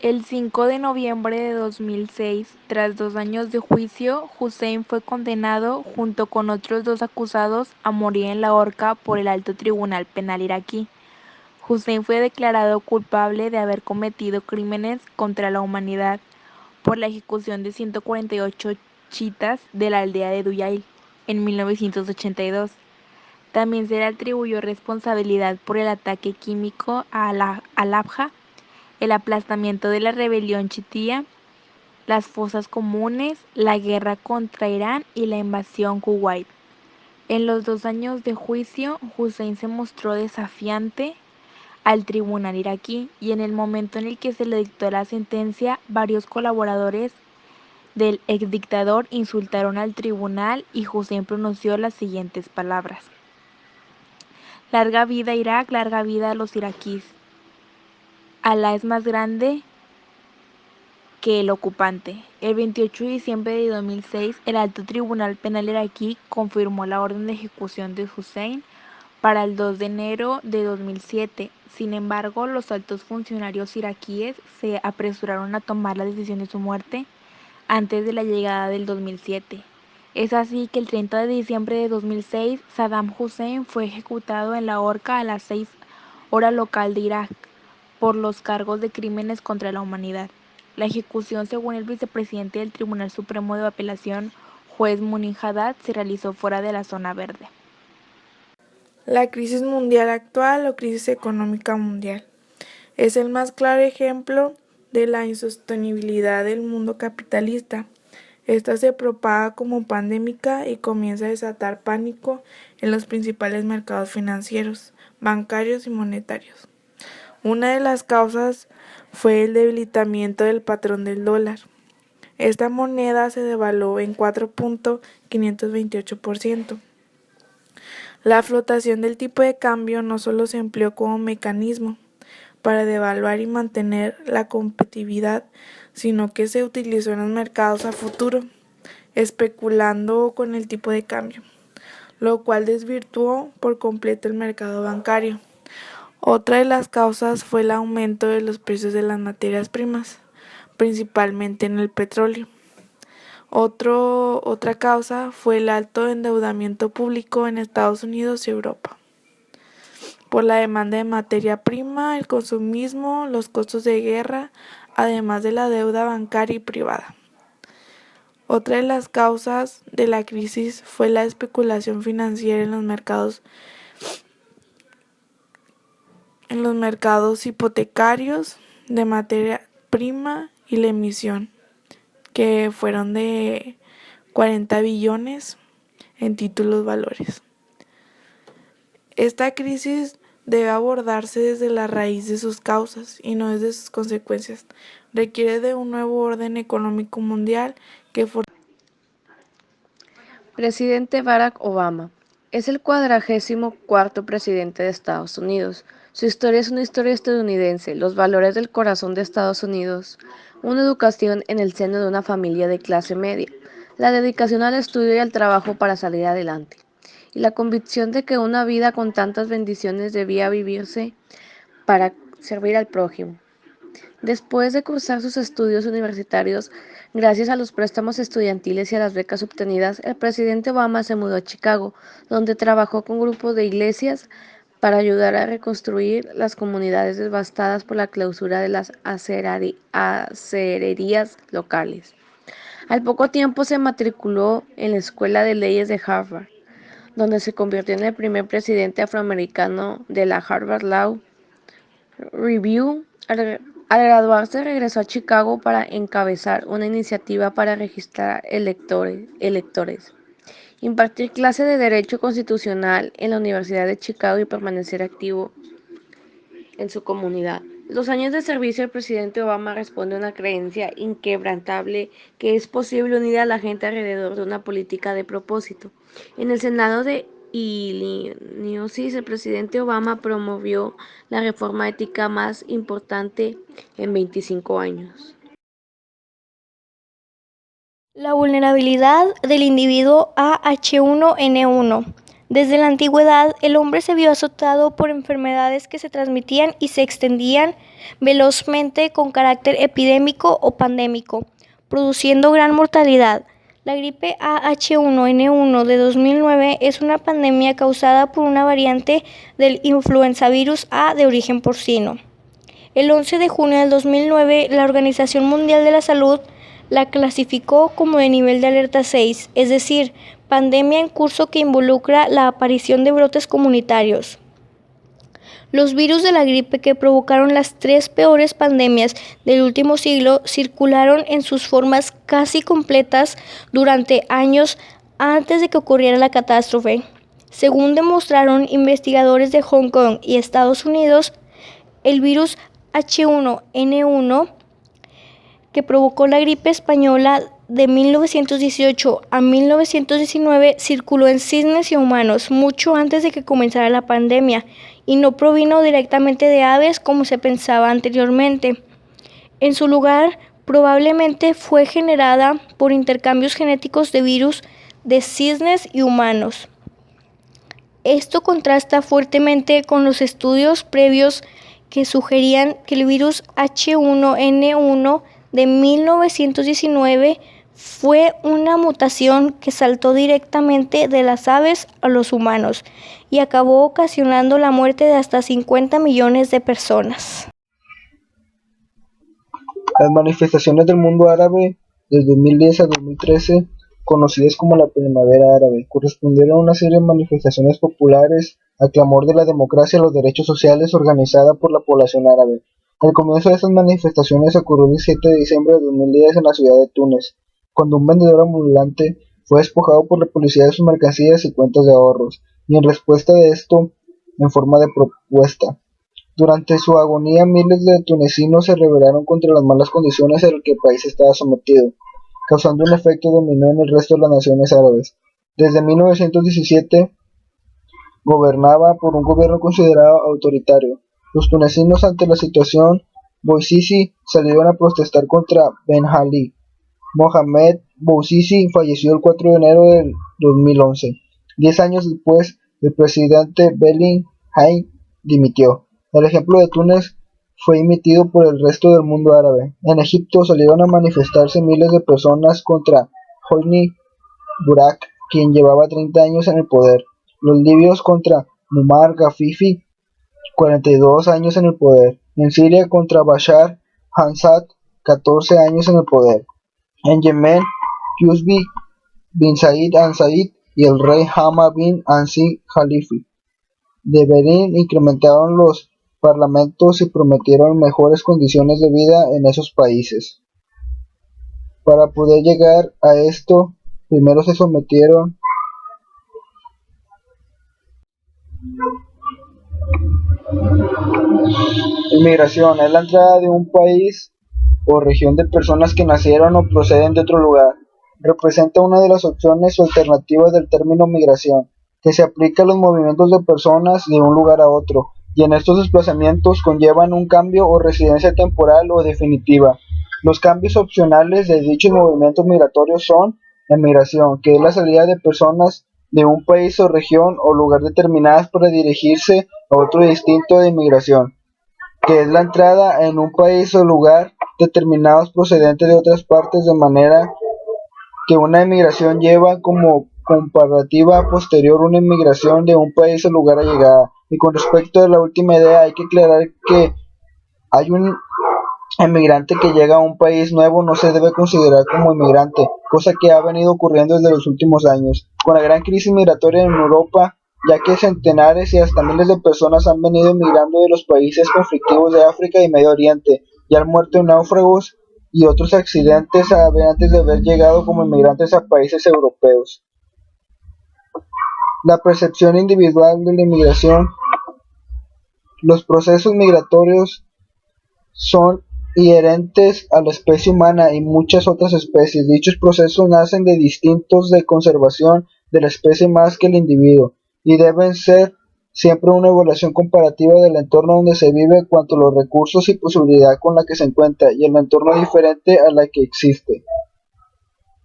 El 5 de noviembre de 2006, tras 2 años de juicio, Hussein fue condenado, junto con otros dos acusados, a morir en la horca por el Alto Tribunal Penal iraquí. Hussein fue declarado culpable de haber cometido crímenes contra la humanidad por la ejecución de 148 chiitas de la aldea de Duyail en 1982. También se le atribuyó responsabilidad por el ataque químico a Al-Abha, el aplastamiento de la rebelión chiitía, las fosas comunes, la guerra contra Irán y la invasión Kuwait. En los 2 años de juicio, Hussein se mostró desafiante al tribunal iraquí, y en el momento en el que se le dictó la sentencia, varios colaboradores del exdictador insultaron al tribunal y Hussein pronunció las siguientes palabras: "Larga vida Irak, larga vida a los iraquíes. Alá es más grande que el ocupante". El 28 de diciembre de 2006, el Alto Tribunal Penal iraquí confirmó la orden de ejecución de Hussein para el 2 de enero de 2007. Sin embargo, los altos funcionarios iraquíes se apresuraron a tomar la decisión de su muerte antes de la llegada del 2007. Es así que el 30 de diciembre de 2006, Saddam Hussein fue ejecutado en la horca a las 6 horas local de Irak por los cargos de crímenes contra la humanidad. La ejecución, según el vicepresidente del Tribunal Supremo de Apelación, juez Munin Haddad, se realizó fuera de la zona verde. La crisis mundial actual o crisis económica mundial es el más claro ejemplo de la insostenibilidad del mundo capitalista. Esta se propaga como pandémica y comienza a desatar pánico en los principales mercados financieros, bancarios y monetarios. Una de las causas fue el debilitamiento del patrón del dólar. Esta moneda se devaluó en 4.528%. La flotación del tipo de cambio no solo se empleó como mecanismo para devaluar y mantener la competitividad, sino que se utilizó en los mercados a futuro, especulando con el tipo de cambio, lo cual desvirtuó por completo el mercado bancario. Otra de las causas fue el aumento de los precios de las materias primas, principalmente en el petróleo. Otra causa fue el alto endeudamiento público en Estados Unidos y Europa, por la demanda de materia prima, el consumismo, los costos de guerra, además de la deuda bancaria y privada. Otra de las causas de la crisis fue la especulación financiera en los mercados hipotecarios de materia prima y la emisión, que fueron de 40 billones en títulos valores. Esta crisis debe abordarse desde la raíz de sus causas y no desde sus consecuencias. Requiere de un nuevo orden económico mundial que Presidente Barack Obama es el 44º presidente de Estados Unidos. Su historia es una historia estadounidense, los valores del corazón de Estados Unidos, una educación en el seno de una familia de clase media, la dedicación al estudio y al trabajo para salir adelante, y la convicción de que una vida con tantas bendiciones debía vivirse para servir al prójimo. Después de cursar sus estudios universitarios, gracias a los préstamos estudiantiles y a las becas obtenidas, el presidente Obama se mudó a Chicago, donde trabajó con grupos de iglesias para ayudar a reconstruir las comunidades devastadas por la clausura de las acererías locales. Al poco tiempo se matriculó en la Escuela de Leyes de Harvard, donde se convirtió en el primer presidente afroamericano de la Harvard Law Review. Al graduarse regresó a Chicago para encabezar una iniciativa para registrar electores, impartir clases de Derecho Constitucional en la Universidad de Chicago y permanecer activo en su comunidad. Los años de servicio del presidente Obama responden a una creencia inquebrantable que es posible unir a la gente alrededor de una política de propósito. En el Senado de Illinois, el presidente Obama promovió la reforma ética más importante en 25 años. La vulnerabilidad del individuo a H1N1 Desde la antigüedad, el hombre se vio azotado por enfermedades que se transmitían y se extendían velozmente con carácter epidémico o pandémico, produciendo gran mortalidad. La gripe AH1N1 de 2009 es una pandemia causada por una variante del influenzavirus A de origen porcino. El 11 de junio del 2009, la Organización Mundial de la Salud la clasificó como de nivel de alerta 6, es decir, pandemia en curso que involucra la aparición de brotes comunitarios. Los virus de la gripe que provocaron las 3 peores pandemias del último siglo circularon en sus formas casi completas durante años antes de que ocurriera la catástrofe. Según demostraron investigadores de Hong Kong y Estados Unidos, el virus H1N1 que provocó la gripe española de 1918 a 1919 circuló en cisnes y humanos mucho antes de que comenzara la pandemia y no provino directamente de aves como se pensaba anteriormente. En su lugar, probablemente fue generada por intercambios genéticos de virus de cisnes y humanos. Esto contrasta fuertemente con los estudios previos que sugerían que el virus H1N1 de 1919 fue una mutación que saltó directamente de las aves a los humanos y acabó ocasionando la muerte de hasta 50 millones de personas. Las manifestaciones del mundo árabe de 2010 a 2013, conocidas como la Primavera Árabe, correspondieron a una serie de manifestaciones populares al clamor de la democracia y los derechos sociales organizada por la población árabe. El comienzo de estas manifestaciones ocurrió el 7 de diciembre de 2010 en la ciudad de Túnez, cuando un vendedor ambulante fue despojado por la policía de sus mercancías y cuentas de ahorros, y en respuesta de esto, en forma de propuesta. Durante su agonía, miles de tunecinos se rebelaron contra las malas condiciones en las que el país estaba sometido, causando un efecto dominó en el resto de las naciones árabes. Desde 1917, gobernaba por un gobierno considerado autoritario. Los tunecinos, ante la situación, Bouazizi salieron a protestar contra Ben Ali. Mohamed Bouazizi falleció el 4 de enero del 2011. 10 años después, el presidente Beline Hain dimitió. El ejemplo de Túnez fue imitado por el resto del mundo árabe. En Egipto salieron a manifestarse miles de personas contra Hosni Mubarak, quien llevaba 30 años en el poder. Los libios contra Muammar Gaddafi, 42 años en el poder. En Siria contra Bashar al-Assad, 14 años en el poder. En Yemen, Yusbi bin Said al-Said y el rey Hamad bin Ansar Khalifa de Bahrein incrementaron los parlamentos y prometieron mejores condiciones de vida en esos países. Para poder llegar a esto, primero se sometieron Inmigración es la entrada de un país o región de personas que nacieron o proceden de otro lugar. Representa una de las opciones o alternativas del término migración, que se aplica a los movimientos de personas de un lugar a otro, y en estos desplazamientos conllevan un cambio o residencia temporal o definitiva. Los cambios opcionales de dichos movimientos migratorios son emigración, que es la salida de personas de un país o región o lugar determinadas para dirigirse a otro distinto de inmigración, que es la entrada en un país o lugar determinados procedentes de otras partes, de manera que una emigración lleva como comparativa posterior una inmigración de un país o lugar a llegada. Y con respecto a la última idea, hay que aclarar que hay un emigrante que llega a un país nuevo no se debe considerar como inmigrante, cosa que ha venido ocurriendo desde los últimos años, con la gran crisis migratoria en Europa, ya que centenares y hasta miles de personas han venido emigrando de los países conflictivos de África y Medio Oriente, y han muerto en náufragos y otros accidentes antes de haber llegado como inmigrantes a países europeos. La percepción individual de la inmigración. Los procesos migratorios son inherentes a la especie humana y muchas otras especies. Dichos procesos nacen de instintos de conservación de la especie más que el individuo, y deben ser siempre una evaluación comparativa del entorno donde se vive, cuanto a los recursos y posibilidad con la que se encuentra, y el entorno diferente a la que existe.